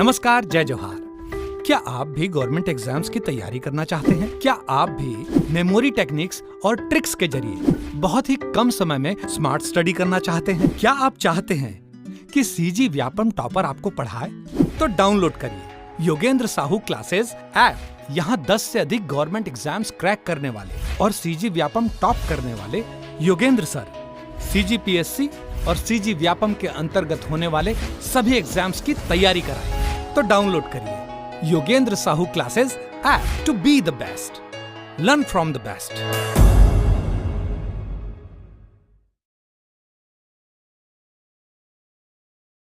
नमस्कार, जय जोहार। क्या आप भी गवर्नमेंट एग्जाम्स की तैयारी करना चाहते हैं? क्या आप भी मेमोरी टेक्निक्स और ट्रिक्स के जरिए बहुत ही कम समय में स्मार्ट स्टडी करना चाहते हैं? क्या आप चाहते हैं कि सीजी व्यापम टॉपर आपको पढ़ाए? तो डाउनलोड करिए योगेंद्र साहू क्लासेस ऐप। यहाँ 10 से अधिक गवर्नमेंट एग्जाम्स क्रैक करने वाले और सीजी व्यापम टॉप करने वाले योगेंद्र सर CGPSC और सीजी व्यापम के अंतर्गत होने वाले सभी एग्जाम्स की तैयारी कराएं। तो डाउनलोड करिए Yogendra Sahu classes app to be the best, learn from the best.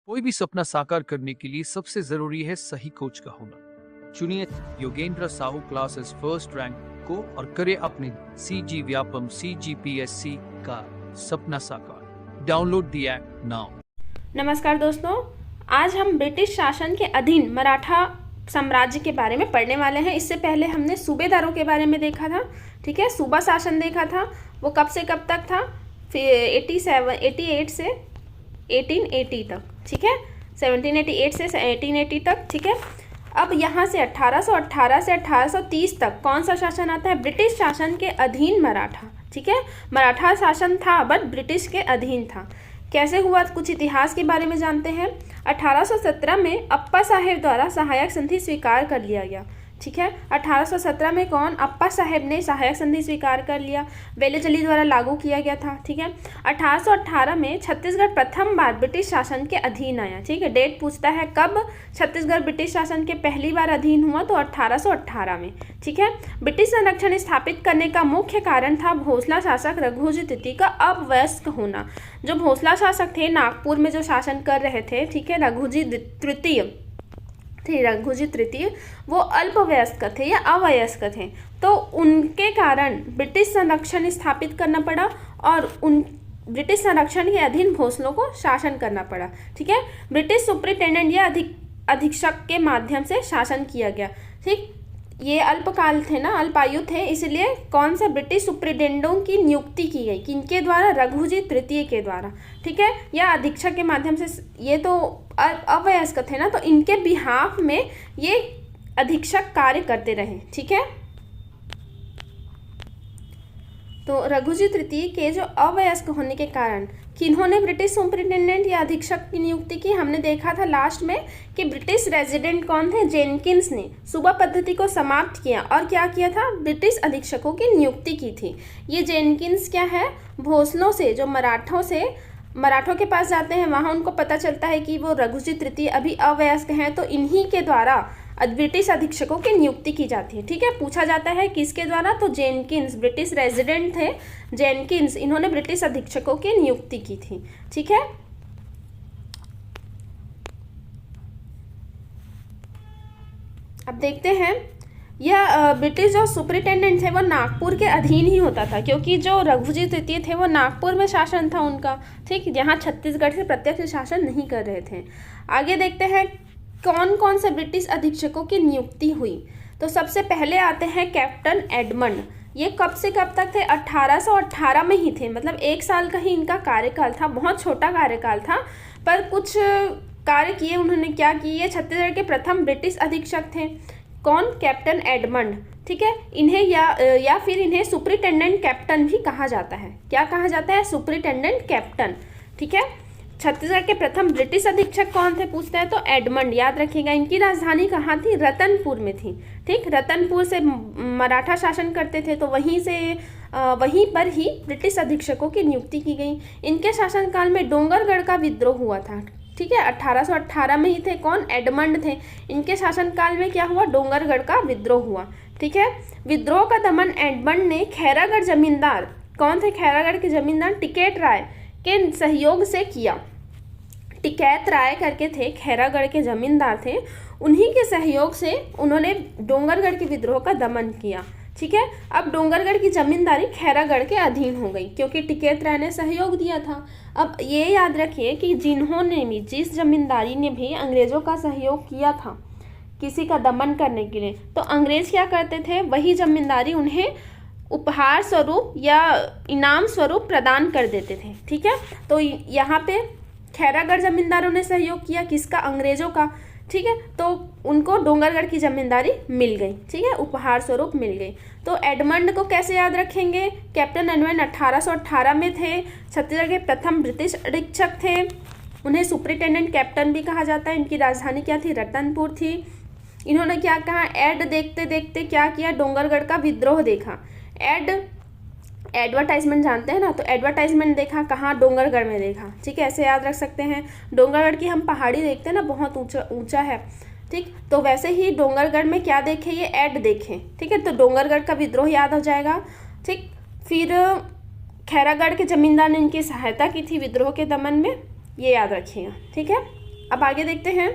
कोई भी सपना साकार करने के लिए सबसे जरूरी है सही कोच का होना। चुनिए Yogendra Sahu classes first rank को और करे अपने सीजी व्यापम CGPSC का सपना साकार। Download the app now. नमस्कार दोस्तों, आज हम ब्रिटिश शासन के अधीन मराठा साम्राज्य के बारे में पढ़ने वाले हैं। इससे पहले हमने सूबेदारों के बारे में देखा था, ठीक है। सूबा शासन देखा था, वो कब से कब तक था, फिर 88 से 1880 तक, ठीक है। 1788 से 1880 तक, ठीक है। अब यहाँ से 1818 से 1830 तक कौन सा शासन आता है? ब्रिटिश शासन के अधीन मराठा, ठीक है। मराठा शासन था बट ब्रिटिश के अधीन था। कैसे हुआ, कुछ इतिहास के बारे में जानते हैं। 1817 में अप्पा साहेब द्वारा सहायक संधि स्वीकार कर लिया गया, ठीक है। 1817 में कौन? अप्पा साहेब ने सहायक संधि स्वीकार कर लिया, वेलेचली द्वारा लागू किया गया था, ठीक है। 1818 में छत्तीसगढ़ प्रथम बार ब्रिटिश शासन के अधीन आया, ठीक है। डेट पूछता है कब छत्तीसगढ़ ब्रिटिश शासन के पहली बार अधीन हुआ, तो 1818 में, ठीक है। ब्रिटिश संरक्षण स्थापित करने का मुख्य कारण था भोसला शासक रघुजी तृतीय का अवयस्क होना। जो भोसला शासक थे, नागपुर में जो शासन कर रहे थे, ठीक है, रघुजी तृतीय, वो अल्पवयस्क थे या अवयस्क थे, तो उनके कारण ब्रिटिश संरक्षण स्थापित करना पड़ा और उन ब्रिटिश संरक्षण के अधीन भोसलों को शासन करना पड़ा, ठीक है। ब्रिटिश सुप्रिंटेंडेंट या अधीक्षक के माध्यम से शासन किया गया, ठीक। ये अल्पकाल थे ना, अल्पायु थे, इसलिए कौन से ब्रिटिश सुप्रिंटेंडेंटों की नियुक्ति की गई, किनके द्वारा? रघुजी तृतीय के द्वारा, ठीक है, या अधीक्षक के माध्यम से। ये तो अवयस्क थे ना, तो इनके बिहाफ में ये अधीक्षक कार्य करते रहे, ठीक है। तो रघुजी तृतीय के जो अवयस्क होने के कारण किन्होंने ब्रिटिश सुप्रिंटेंडेंट या अधीक्षक की नियुक्ति की? हमने देखा था लास्ट में कि ब्रिटिश रेजिडेंट कौन थे? जेनकिंस ने सूबा पद्धति को समाप्त किया और क्या किया था? ब्रिटिश अधीक्षकों की नियुक्ति की थी। ये जेनकिंस क्या है? भोसलों से, जो मराठों के पास जाते हैं, वहाँ उनको पता चलता है कि वो रघुजी तृतीय अभी अवयस्क हैं, तो इन्हीं के द्वारा ब्रिटिश अधीक्षकों की नियुक्ति की जाती है, ठीक है। पूछा जाता है किसके द्वारा, तो जेनकिंस, ब्रिटिश रेजिडेंट थे जेनकिंस, इन्होंने ब्रिटिश अधीक्षकों की नियुक्ति की थी, ठीक है। अब देखते हैं, यह ब्रिटिश जो सुप्रिंटेंडेंट थे वो नागपुर के अधीन ही होता था, क्योंकि जो रघुजी तृतीय थे वो नागपुर में शासन था उनका, ठीक। यहाँ छत्तीसगढ़ से प्रत्यक्ष शासन नहीं कर रहे थे। आगे देखते हैं कौन कौन से ब्रिटिश अधीक्षकों की नियुक्ति हुई। तो सबसे पहले आते हैं कैप्टन एडमंड। ये कब से कब तक थे? 1818 में ही थे, मतलब 1 साल का ही इनका कार्यकाल था, बहुत छोटा कार्यकाल था, पर कुछ कार्य किए उन्होंने। क्या किए? छत्तीसगढ़ के प्रथम ब्रिटिश अधीक्षक थे। कौन? कैप्टन एडमंड, ठीक है। इन्हें या फिर इन्हें सुप्रिंटेंडेंट कैप्टन भी कहा जाता है। क्या कहा जाता है? सुप्रिंटेंडेंट कैप्टन, ठीक है। छत्तीसगढ़ के प्रथम ब्रिटिश अधीक्षक कौन थे पूछते हैं, तो एडमंड, याद रखिएगा। इनकी राजधानी कहाँ थी? रतनपुर में थी, ठीक। रतनपुर से मराठा शासन करते थे, तो वहीं पर ही ब्रिटिश अधीक्षकों की नियुक्ति की गई। इनके शासनकाल में डोंगरगढ़ का विद्रोह हुआ था, ठीक है। 1818 में ही थे। कौन? एडमंड थे। इनके शासनकाल में क्या हुआ? डोंगरगढ़ का विद्रोह हुआ, ठीक है। विद्रोह का दमन एडमंड ने खैरागढ़ जमींदार, कौन थे खैरागढ़ के जमींदार? टिकैत राय के सहयोग से किया। टिकैत राय करके थे, खैरागढ़ के जमींदार थे, उन्हीं के सहयोग से उन्होंने डोंगरगढ़ के विद्रोह का दमन किया, ठीक है। अब डोंगरगढ़ की जमींदारी खैरागढ़ के अधीन हो गई, क्योंकि टिकैत राय ने सहयोग दिया था। अब ये याद रखिए कि जिस जमींदारी ने भी अंग्रेजों का सहयोग किया था किसी का दमन करने के लिए, तो अंग्रेज क्या करते थे? वही जमींदारी उन्हें उपहार स्वरूप या इनाम स्वरूप प्रदान कर देते थे, ठीक है। तो यहाँ पे खैरागढ़ जमींदारों ने सहयोग किया, किसका? अंग्रेजों का, ठीक है, तो उनको डोंगरगढ़ की जमींदारी मिल गई, ठीक है, उपहार स्वरूप मिल गई। तो एडमंड को कैसे याद रखेंगे? कैप्टन एडमंड 1818 में थे, छत्तीसगढ़ के प्रथम ब्रिटिश अधीक्षक थे, उन्हें सुपरिटेंडेंट कैप्टन भी कहा जाता है। इनकी राजधानी क्या थी? रतनपुर थी। इन्होंने क्या कहा? ऐड देखते देखते क्या किया? डोंगरगढ़ का विद्रोह देखा। एडवर्टाइजमेंट जानते हैं ना, तो एडवर्टाइजमेंट देखा कहाँ? डोंगरगढ़ में देखा, ठीक है, ऐसे याद रख सकते हैं। डोंगरगढ़ की हम पहाड़ी देखते हैं ना, बहुत ऊंचा है, ठीक, तो वैसे ही डोंगरगढ़ में क्या देखे? ये ऐड देखे, ठीक है, तो डोंगरगढ़ का विद्रोह याद हो जाएगा, ठीक। फिर खैरागढ़ के जमींदार ने इनकी सहायता की थी विद्रोह के दमन में, ये याद रखिएगा, ठीक है। अब आगे देखते हैं,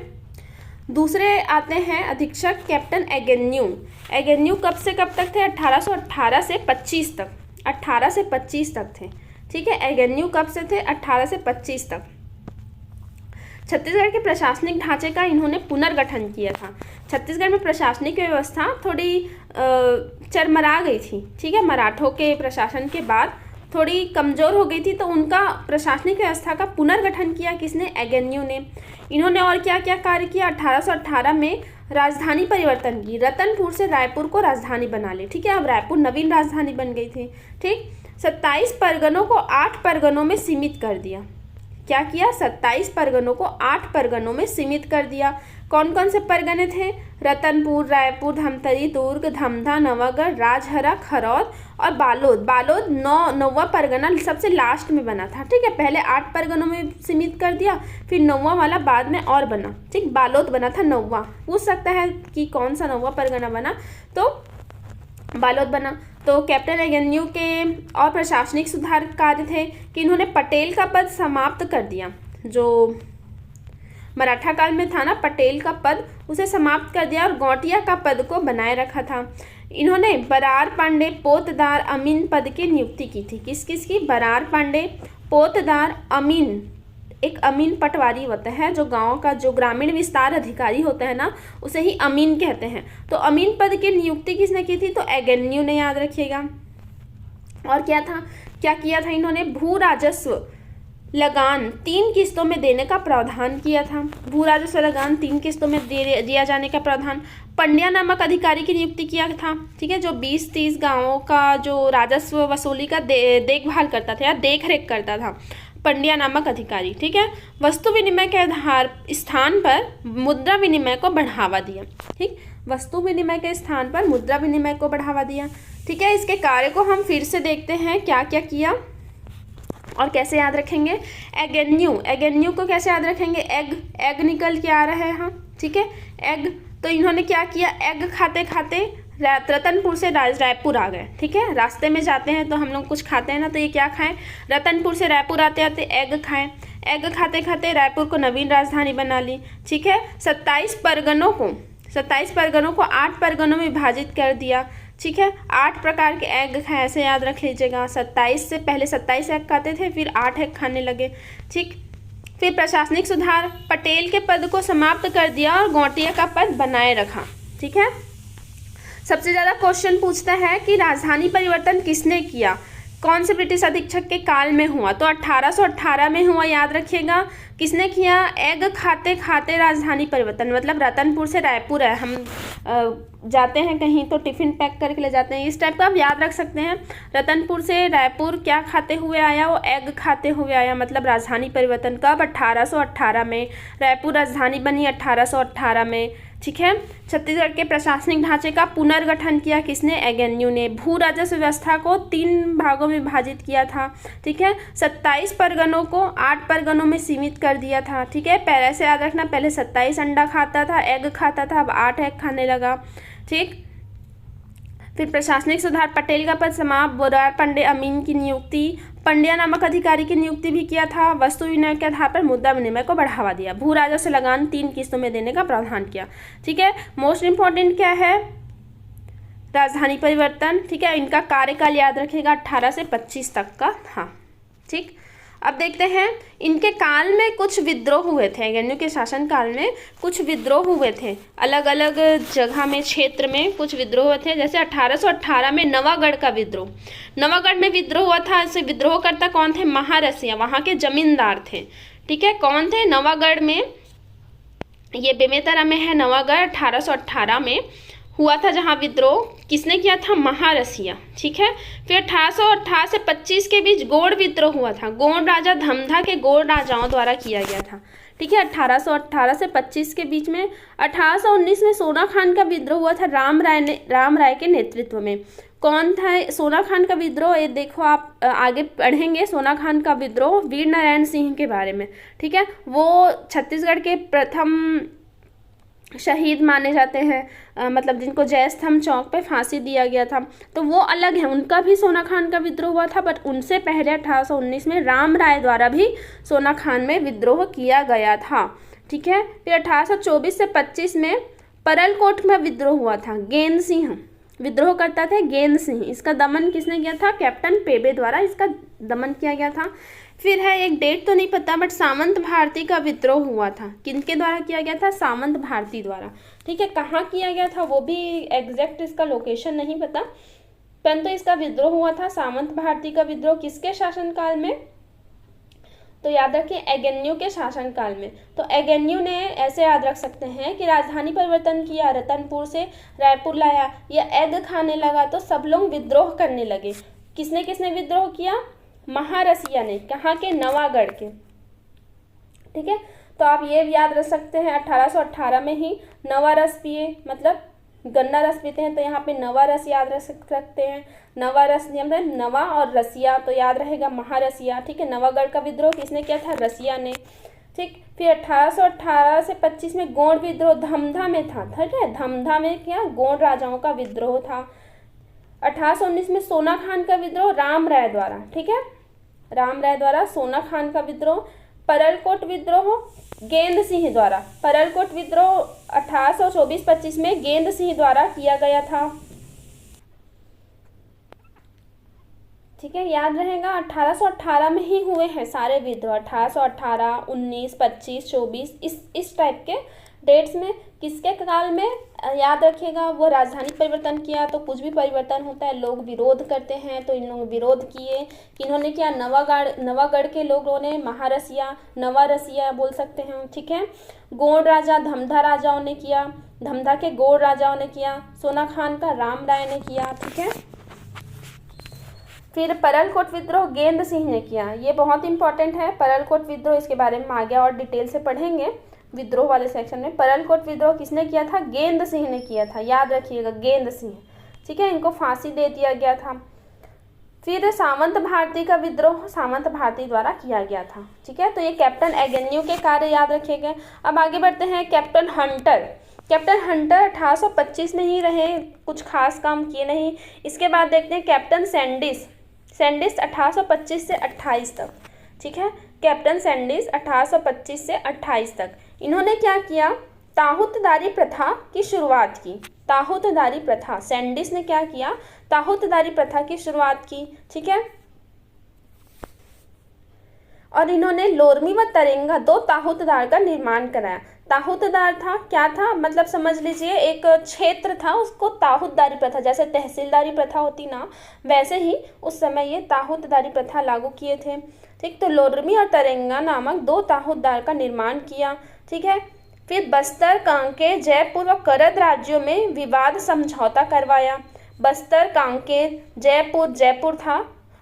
दूसरे आते हैं अधीक्षक कैप्टन एगेन्यू। एगेन्यू कब से कब तक थे? 1818 से 25 तक, 18 से 25 तक थे, ठीक है। एगेन्यू कब से थे? 18 से 25 तक। छत्तीसगढ़ के प्रशासनिक ढांचे का इन्होंने पुनर्गठन किया था। छत्तीसगढ़ में प्रशासनिक व्यवस्था थोड़ी चरमरा गई थी, ठीक है, मराठों के प्रशासन के बाद थोड़ी कमज़ोर हो गई थी, तो उनका प्रशासनिक व्यवस्था का पुनर्गठन किया किसने? एगेन्यू ने। इन्होंने और क्या क्या कार्य किया? 1818 में राजधानी परिवर्तन की, रतनपुर से रायपुर को राजधानी बना ली, ठीक है, अब रायपुर नवीन राजधानी बन गई थी, ठीक। 27 परगनों को 8 परगनों में सीमित कर दिया। क्या किया? 27 परगनों को 8 परगनों में सीमित कर दिया। कौन कौन से परगने थे? रतनपुर, रायपुर, धमतरी, दुर्ग, धमधा, नवागढ़, राजहरा, खरौद और बालोद। बालोद नौवां परगना सबसे लास्ट में बना था, ठीक है, पहले 8 परगनों में सीमित कर दिया, फिर 9वां वाला बाद में और बना, ठीक, बालोद बना था 9वां। पूछ सकता है कि कौन सा 9वां परगना बना, तो बालोद बना। तो कैप्टन एगेन्यू के और प्रशासनिक सुधार कार्य थे कि इन्होंने पटेल का पद समाप्त कर दिया, जो मराठा काल में था ना पटेल का पद, उसे समाप्त कर दिया और गौटिया का पद को बनाए रखा था। इन्होंने बरार पांडे, पोतदार, अमीन पद की नियुक्ति की थी। किस किस की? बरार पांडे, पोतदार, अमीन। एक अमीन पटवारी होता है, जो गांव का जो ग्रामीण विस्तार अधिकारी होता है ना, उसे ही अमीन कहते हैं। तो अमीन पद की नियुक्ति किसने की थी? तो एगेन्यू ने, याद रखिएगा। और क्या था, क्या किया था इन्होंने? भू राजस्व लगान 3 किस्तों में देने का प्रावधान किया था। भू राजस्व लगान 3 किस्तों में दिया जाने का प्रावधान। पंड्या नामक अधिकारी की नियुक्ति किया था, ठीक है, जो 20-30 गांवों का जो राजस्व वसूली का देखभाल करता था या देख रेख करता था, पंड्या नामक अधिकारी, ठीक है। वस्तु विनिमय के आधार स्थान पर मुद्रा विनिमय को बढ़ावा दिया, ठीक, वस्तु विनिमय के स्थान पर मुद्रा विनिमय को बढ़ावा दिया, ठीक है। इसके कार्य को हम फिर से देखते हैं, क्या क्या किया और कैसे याद रखेंगे। एगेन्यू को कैसे याद रखेंगे? एग निकल के आ रहा है, हाँ, ठीक है, एग। तो इन्होंने क्या किया? एग खाते खाते रतनपुर से रायपुर आ गए, ठीक है, रास्ते में जाते हैं तो हम लोग कुछ खाते हैं ना, तो ये क्या खाएं? रतनपुर से रायपुर आते आते एग खाएं। एग खाते खाते रायपुर को नवीन राजधानी बना ली, ठीक है। 27 परगनों को 8 परगनों में विभाजित कर दिया, ठीक है। 8 प्रकार के एग खाए, ऐसे याद रख लीजिएगा। 27 से पहले 27 एग खाते थे, फिर 8 एग खाने लगे, ठीक। फिर प्रशासनिक सुधार, पटेल के पद को समाप्त कर दिया और गौटिया का पद बनाए रखा, ठीक है। सबसे ज़्यादा क्वेश्चन पूछता है कि राजधानी परिवर्तन किसने किया, कौन से ब्रिटिश अधीक्षक के काल में हुआ? तो 1818 में हुआ, याद रखिएगा। किसने किया? एग खाते खाते राजधानी परिवर्तन, मतलब रतनपुर से रायपुर है, हम जाते हैं कहीं तो टिफिन पैक करके ले जाते हैं, इस टाइप का आप याद रख सकते हैं। रतनपुर से रायपुर क्या खाते हुए आया? वो एग खाते हुए आया, मतलब राजधानी परिवर्तन कब? 1818 में। रायपुर राजधानी बनी 1818 में, ठीक है। छत्तीसगढ़ के प्रशासनिक ढांचे का पुनर्गठन किया किसने? एगेन्यू ने। भू राजस्व व्यवस्था को 3 भागों में विभाजित किया था, ठीक है। 27 परगनों को 8 परगनों में सीमित कर दिया था, ठीक है। पहले से याद रखना, पहले 27 अंडा खाता था, एग खाता था, अब 8 एग खाने लगा, ठीक। फिर प्रशासनिक सुधार, पटेल का पद समाप्त, बरार पांडे अमीन की नियुक्ति, पंड्या नामक अधिकारी की नियुक्ति भी किया था। वस्तु विनिमय के आधार पर मुद्रा विनिमय को बढ़ावा दिया। भू राजस्व लगान 3 किस्तों में देने का प्रावधान किया, ठीक है। मोस्ट इंपॉर्टेंट क्या है? राजधानी परिवर्तन, ठीक है। इनका कार्यकाल याद रखिएगा 18 से 25 तक का, हाँ, ठीक। अब देखते हैं, इनके काल में कुछ विद्रोह हुए थे, एगेन्यू के शासन काल में कुछ विद्रोह हुए थे, अलग अलग जगह में, क्षेत्र में कुछ विद्रोह हुए थे। जैसे 1818 में नवागढ़ का विद्रोह, नवागढ़ में विद्रोह हुआ था। इसे विद्रोहकर्ता कौन थे? महारसिया, वहाँ के जमींदार थे, ठीक है। कौन थे? नवागढ़ में ये बेमेतरा में है नवागढ़, 1818 में हुआ था, जहाँ विद्रोह किसने किया था? महारसिया। ठीक है। फिर 1818 से 25 के बीच गोंड विद्रोह हुआ था, गोंड राजा धमधा के गोंड राजाओं द्वारा किया गया था। ठीक है। 1818 से 25 के बीच में 1819 में सोना खान का विद्रोह हुआ था राम राय के नेतृत्व में। कौन था सोना खान का विद्रोह? ये देखो, आप आगे पढ़ेंगे सोना खान का विद्रोह वीर नारायण सिंह के बारे में। ठीक है। वो छत्तीसगढ़ के प्रथम शहीद माने जाते हैं, मतलब जिनको जयस्तंभ चौक पे फांसी दिया गया था, तो वो अलग है, उनका भी सोना खान का विद्रोह हुआ था, बट उनसे पहले 1819 में राम राय द्वारा भी सोना खान में विद्रोह किया गया था। ठीक है। फिर 1824 से 25 में परलकोट में विद्रोह हुआ था, गेंद सिंह विद्रोह करता था, गेंद सिंह। इसका दमन किसने किया था? कैप्टन पेबे द्वारा इसका दमन किया गया था। फिर है, एक डेट तो नहीं पता, बट सामंत भारती का विद्रोह हुआ था। किनके द्वारा किया गया था? सामंत भारती द्वारा। ठीक है। कहाँ किया गया था वो भी एग्जैक्ट इसका लोकेशन नहीं पता, परंतु इसका विद्रोह हुआ था सामंत भारती का विद्रोह। किसके शासनकाल में? तो याद रखिए, एगेन्यू के शासनकाल में। तो एगेन्यू ने ऐसे याद रख सकते हैं कि राजधानी परिवर्तन किया, रतनपुर से रायपुर लाया, या एग खाने लगा तो सब लोग विद्रोह करने लगे। किसने किसने विद्रोह किया? महारसिया ने। कहाँ के? नवागढ़ के। ठीक है। तो आप ये भी याद रख सकते हैं, 1818 में ही नवा रस पिए, मतलब गन्ना रस पीते हैं, तो यहाँ पे नवा रस याद रख सकते हैं। नवा रस मतलब नवा और रसिया, तो याद रहेगा महारसिया। ठीक है। नवागढ़ का विद्रोह किसने किया था? रसिया ने। ठीक। फिर 1818 से 25 में गोंड विद्रोह धमधा में था। ठीक है। धमधा में क्या? गोंड राजाओं का विद्रोह था। 1819 में सोना खान का विद्रोह राम राय द्वारा। ठीक है। राम राय द्वारा सोना खान का विद्रोह। परलकोट विद्रोह गेंद सिंह द्वारा। परलकोट विद्रोह 1824-25 में गेंद सिंह द्वारा किया गया था। ठीक है। याद रहेगा, 1818 में ही हुए हैं सारे विद्रोह। 1818, 19, 25, 24 इस टाइप के डेट्स में। किसके काल में? याद रखिएगा, वो राजधानी परिवर्तन किया तो कुछ भी परिवर्तन होता है, लोग विरोध करते हैं, तो इन लोगों विरोध किए। किन्होंने किया? नवागढ़ के लोगों ने, महारसिया, नवा रसिया बोल सकते हैं। ठीक है। गोंड राजा धमधा राजाओं ने किया, धमधा के गोंड राजाओं ने किया, सोना खान का राम राय ने किया। ठीक है। फिर परलकोट विद्रोह गेंद सिंह ने किया। ये बहुत इंपॉर्टेंट है परलकोट विद्रोह, इसके बारे में आगे और डिटेल से पढ़ेंगे विद्रोह वाले सेक्शन में। परलकोट विद्रोह किसने किया था? गेंद सिंह ने किया था। याद रखिएगा, गेंद सिंह। ठीक है। इनको फांसी दे दिया गया था। फिर सामंत भारती का विद्रोह सामंत भारती द्वारा किया गया था। ठीक है। तो ये कैप्टन एगेन्यू के कार्य याद रखिएगा। अब आगे बढ़ते हैं, कैप्टन हंटर। कैप्टन हंटर 1825 में ही रहे, कुछ खास काम किए नहीं। इसके बाद देखते हैं कैप्टन सैंडिस 1825 से 28 तक। ठीक है। कैप्टन सैंडिस 1825 से 28 तक। इन्होंने क्या किया? ताहूतदारी प्रथा की शुरुआत की। ताहूतदारी प्रथा, सैंडिस ने क्या किया? ताहूतदारी प्रथा की शुरुआत की। ठीक है। और इन्होंने लोरमी व तरेंगा 2 ताहूतदार का निर्माण कराया। ताहूतदार था क्या था? मतलब समझ लीजिए एक क्षेत्र था, उसको ताहूतदारी प्रथा, जैसे तहसीलदारी प्रथा होती ना, वैसे ही उस समय ये ताहूतदारी प्रथा लागू किए थे। ठीक। तो लोरमी और तरेंगा नामक 2 ताहूतदार का निर्माण किया। ठीक है। फिर बस्तर, कांकेर, जयपुर व करद राज्यों में विवाद समझौता करवाया। बस्तर, कांकेर, जयपुर था,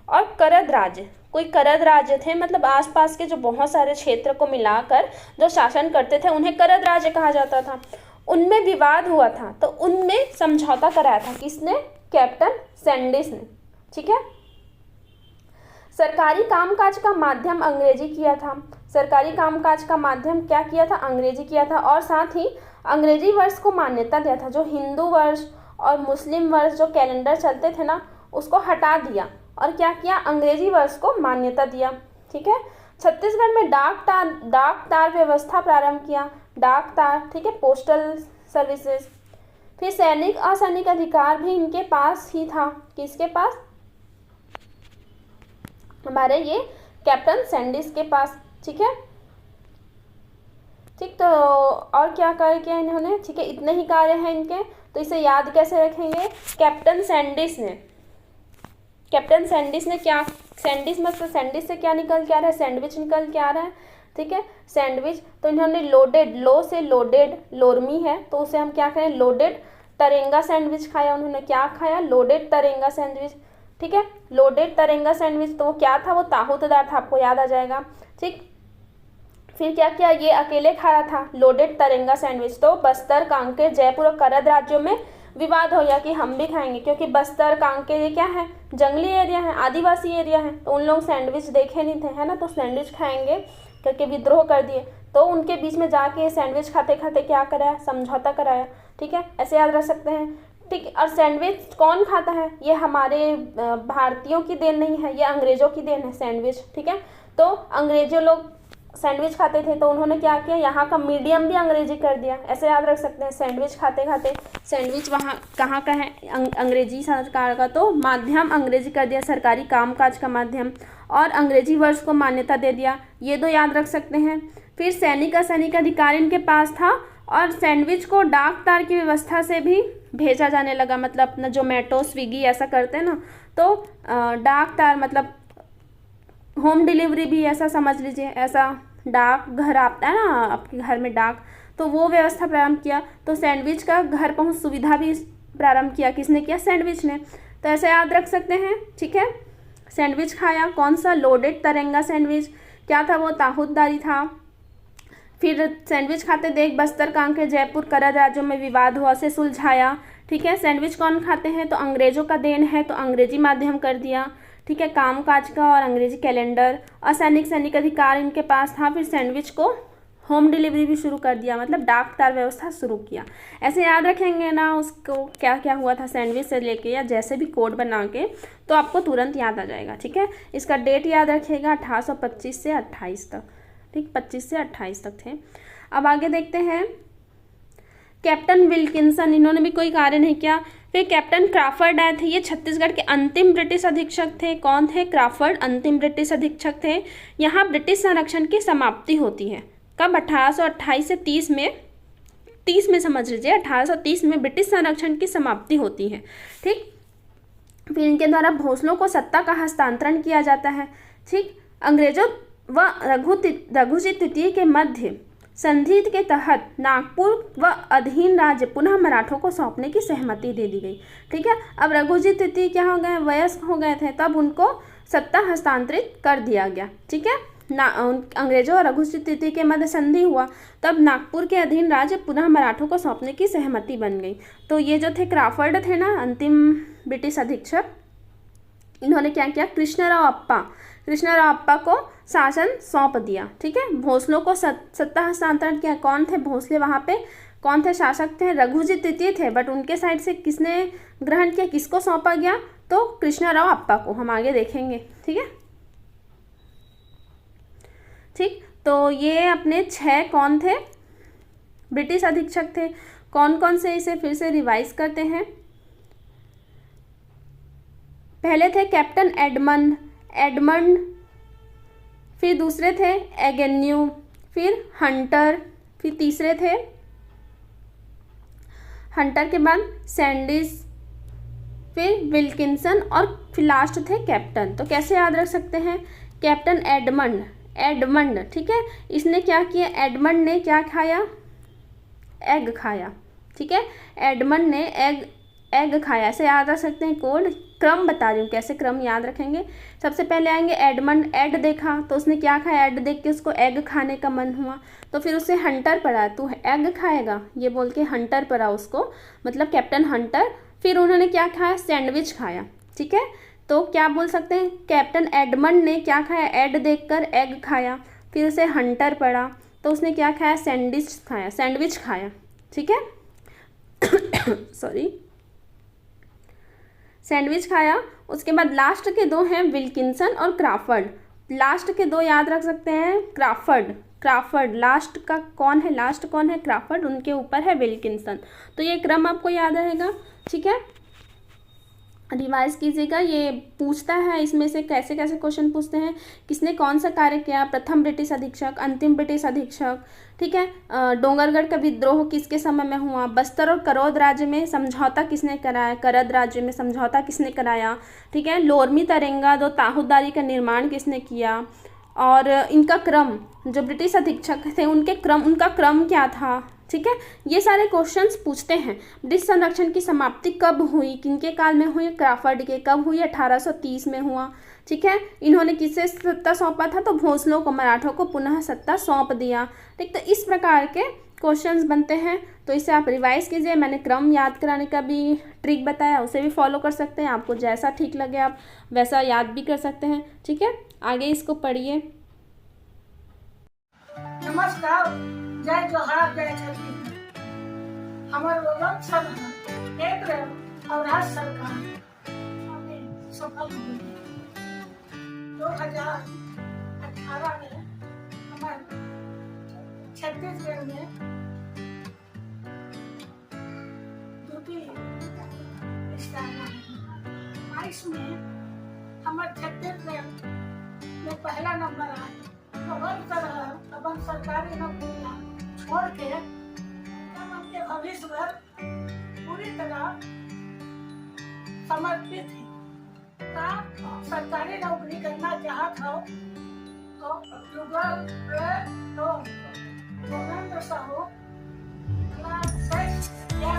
और करद राज्य, कोई करद राज्य थे, मतलब आसपास के जो बहुत सारे क्षेत्र को मिलाकर जो शासन करते थे उन्हें करद राज्य कहा जाता था। उनमें विवाद हुआ था, तो उनमें समझौता कराया था। किसने? कैप्टन सैंडिस ने। ठीक है। सरकारी कामकाज का माध्यम अंग्रेजी किया था। सरकारी कामकाज का माध्यम क्या किया था? अंग्रेजी किया था। और साथ ही अंग्रेजी वर्ष को मान्यता दिया था। जो हिंदू वर्ष और मुस्लिम वर्ष जो कैलेंडर चलते थे ना, उसको हटा दिया और क्या किया? अंग्रेजी वर्ष को मान्यता दिया। ठीक है। छत्तीसगढ़ में डाक तार व्यवस्था प्रारंभ किया। डाक तार, ठीक है, पोस्टल सर्विसेज। फिर सैनिक असैनिक अधिकार भी इनके पास ही था। किसके पास? हमारे ये कैप्टन सैंडिस के पास। ठीक है। ठीक। तो और क्या कार्य किया इन्होंने? ठीक है। इतने ही कार्य हैं इनके, तो इसे याद कैसे रखेंगे? कैप्टन सैंडिस ने क्या, सैंडिस मतलब सैंडिस से क्या निकल के आ रहा है? सैंडविच निकल के आ रहा है। ठीक है। सैंडविच, तो इन्होंने लोडेड, लो से लोडेड, लोरमी है तो उसे हम क्या करें, लोडेड तरेंगा सैंडविच खाया उन्होंने। क्या खाया, लोडेड तरेंगा सैंडविच, ठीक है। लोडेड तरेंगा सैंडविच, तो वो क्या था, वो ताहूतदार था, आपको याद आ जाएगा, ठीक। फिर क्या किया, ये अकेले खा रहा था लोडेड तरेंगा सैंडविच, तो बस्तर, कांकेर, जयपुर और करद राज्यों में विवाद हो गया कि हम भी खाएंगे, क्योंकि बस्तर, कांकेर ये क्या है, जंगली एरिया है, आदिवासी एरिया है, तो उन लोग सैंडविच देखे नहीं थे, है ना, तो सैंडविच खाएंगे करके विद्रोह कर दिए। तो उनके बीच में जाके सैंडविच खाते खाते क्या कराया, समझौता कराया, ठीक है, ऐसे याद रख सकते हैं, ठीक। और सैंडविच कौन खाता है, ये हमारे भारतीयों की देन नहीं है, ये अंग्रेजों की देन है सैंडविच, ठीक है। तो अंग्रेजों लोग सैंडविच खाते थे, तो उन्होंने क्या किया, यहाँ का मीडियम भी अंग्रेजी कर दिया, ऐसे याद रख सकते हैं। सैंडविच खाते खाते, सैंडविच वहाँ कहाँ का है, अंग्रेजी सरकार का, तो माध्यम अंग्रेजी कर दिया, सरकारी कामकाज का माध्यम, और अंग्रेजी वर्ष को मान्यता दे दिया, ये दो याद रख सकते हैं। फिर सैनिक असैनिक अधिकार इनके पास था, और सैंडविच को डाक तार की व्यवस्था से भी भेजा जाने लगा, मतलब अपना जोमेटो, स्विगी ऐसा करते हैं ना, तो डाक तार मतलब होम डिलीवरी भी, ऐसा समझ लीजिए, ऐसा डाक घर आता है ना आपके घर में डाक, तो वो व्यवस्था प्रारंभ किया। तो सैंडविच का घर पहुंच सुविधा भी प्रारंभ किया, किसने किया, सैंडविच ने, तो ऐसे याद रख सकते हैं, ठीक है। सैंडविच खाया, कौन सा, लोडेड तरेंगा सैंडविच, क्या था वो, ताहूतदारी था। फिर सैंडविच खाते देख बस्तर, कांकेर, जयपुर, करद राज्यों में विवाद हुआ, से सुलझाया, ठीक है। सैंडविच कौन खाते हैं, तो अंग्रेजों का देन है, तो अंग्रेजी माध्यम कर दिया, ठीक है, कामकाज का और अंग्रेजी कैलेंडर। असैनिक सैनिक अधिकार इनके पास था, फिर सैंडविच को होम डिलीवरी भी शुरू कर दिया, मतलब डाक तार व्यवस्था शुरू किया। ऐसे याद रखेंगे ना उसको, क्या क्या हुआ था सैंडविच से लेके, या जैसे भी कोड बना के, तो आपको तुरंत याद आ जाएगा, ठीक है। इसका डेट याद रखिएगा 1825 से 28 तक, ठीक, 25 से 28 तक थे। अब आगे देखते हैं, कैप्टन विल्किंसन, इन्होंने भी कोई कार्य नहीं किया। फिर कैप्टन क्राफर्ड आए थे, ये छत्तीसगढ़ के अंतिम ब्रिटिश अधीक्षक थे। कौन थे, क्राफर्ड, अंतिम ब्रिटिश अधीक्षक थे। यहाँ ब्रिटिश संरक्षण की समाप्ति होती है कब, 1828 से 30 में, 30 में समझ लीजिए, 1830 में ब्रिटिश संरक्षण की समाप्ति होती है, ठीक। फिर इनके द्वारा भोसलों को सत्ता का हस्तांतरण किया जाता है, ठीक। अंग्रेजों व रघुजी तृतीय के मध्य संधि के तहत नागपुर व अधीन राज्य पुनः मराठों को सौंपने की सहमति दे दी गई, ठीक है। अब रघुजी तृतीय क्या हो गए, वयस्क हो गए थे, तब उनको सत्ता हस्तांतरित कर दिया गया, ठीक है। अंग्रेजों और रघुजी तृतीय के मध्य संधि हुआ, तब नागपुर के अधीन राज्य पुनः मराठों को सौंपने की सहमति बन गई। तो ये जो थे क्राफर्ड थे ना, अंतिम ब्रिटिश अधीक्षक, इन्होंने क्या किया, कृष्णराव अप्पा को शासन सौंप दिया, ठीक है। भोसलों को सत्ता हस्तांतरण किया, कौन थे भोसले, वहाँ पे कौन थे शासक थे, रघुजी तृतीय थे, बट उनके साइड से किसने ग्रहण किया, किसको सौंपा गया, तो कृष्णराव अप्पा को, हम आगे देखेंगे, ठीक है, ठीक। तो ये अपने 6 कौन थे, ब्रिटिश अधीक्षक थे। कौन कौन से, इसे फिर से रिवाइज करते हैं। पहले थे कैप्टन एडमंड, फिर दूसरे थे एगेन्यू, फिर हंटर, फिर तीसरे थे हंटर के बाद सैंडिस, फिर विल्किंसन, और फिर लास्ट थे कैप्टन। तो कैसे याद रख सकते हैं, कैप्टन एडमंड, ठीक है, इसने क्या किया, एडमंड ने क्या खाया, एग खाया, ठीक है। एडमंड ने एग खाया, ऐसे याद रख सकते हैं। कोड क्रम बता रही हूँ, कैसे क्रम याद रखेंगे। सबसे पहले आएंगे एडमंड, एड देखा तो उसने क्या खाया, एड देख के उसको एग खाने का मन हुआ, तो फिर उसे हंटर पड़ा, तू एग खाएगा ये बोल के हंटर पड़ा उसको, मतलब कैप्टन हंटर। फिर उन्होंने क्या खाया, सैंडविच खाया, ठीक है। तो क्या बोल सकते हैं, कैप्टन एडमंड ने क्या खाया, एड देखकर एग खाया, फिर उसे हंटर पड़ा तो उसने क्या खाया, सैंडविच खाया, ठीक है। सॉरी, सैंडविच खाया। उसके बाद लास्ट के 2 हैं विल्किंसन और क्राफर्ड। लास्ट के 2 याद रख सकते हैं, क्राफर्ड लास्ट का कौन है, लास्ट कौन है, क्राफर्ड, उनके ऊपर है विल्किंसन। तो ये क्रम आपको याद रहेगा, ठीक है, रिवाइज कीजिएगा। ये पूछता है इसमें से कैसे कैसे क्वेश्चन पूछते हैं, किसने कौन सा कार्य किया, प्रथम ब्रिटिश अधीक्षक, अंतिम ब्रिटिश अधीक्षक, ठीक है। डोंगरगढ़ का विद्रोह किसके समय में हुआ, बस्तर और करौद राज्य में समझौता किसने कराया, करद राज्य में समझौता किसने कराया, ठीक है। लोरमी तरेंगा 2 ताहूदारी का निर्माण किसने किया, और इनका क्रम, जो ब्रिटिश अधीक्षक थे उनका क्रम क्या था, ठीक है। ये सारे क्वेश्चंस पूछते हैं। ब्रिटिश संरक्षण की समाप्ति कब हुई, किनके काल में हुई, क्राफर्ड के कब हुई, 1830 में हुआ, ठीक है। इन्होंने किसे सत्ता सौंपा था, तो भोसलों को, मराठों को पुनः सत्ता सौंप दिया, ठीक। तो इस प्रकार के क्वेश्चंस बनते हैं, तो इसे आप रिवाइज कीजिए। मैंने क्रम याद कराने का भी ट्रिक बताया, उसे भी फॉलो कर सकते हैं। आपको जैसा ठीक लगे आप वैसा याद भी कर सकते हैं, ठीक है। आगे इसको पढ़िए। नमस्कार, जय जोहार, जय छत्तीसगढ़। हमारे लोगन सब केंद्र और राज्य सरकार में सफल हुई। 2018 में हमारे छत्तीसगढ़ में ड्यूटी स्थापना हुई। 22 में हमारे छत्तीसगढ़ में पहला नंबर आया। तो हर तरह अपन सरकारी नौकरी छोड़ के अपने भविष्य पर पूरी तरह समर्पित है। सरकारी नौकरी करना चाहत हो तो गूगल पे तो गोविंद साहू क्लास 6 या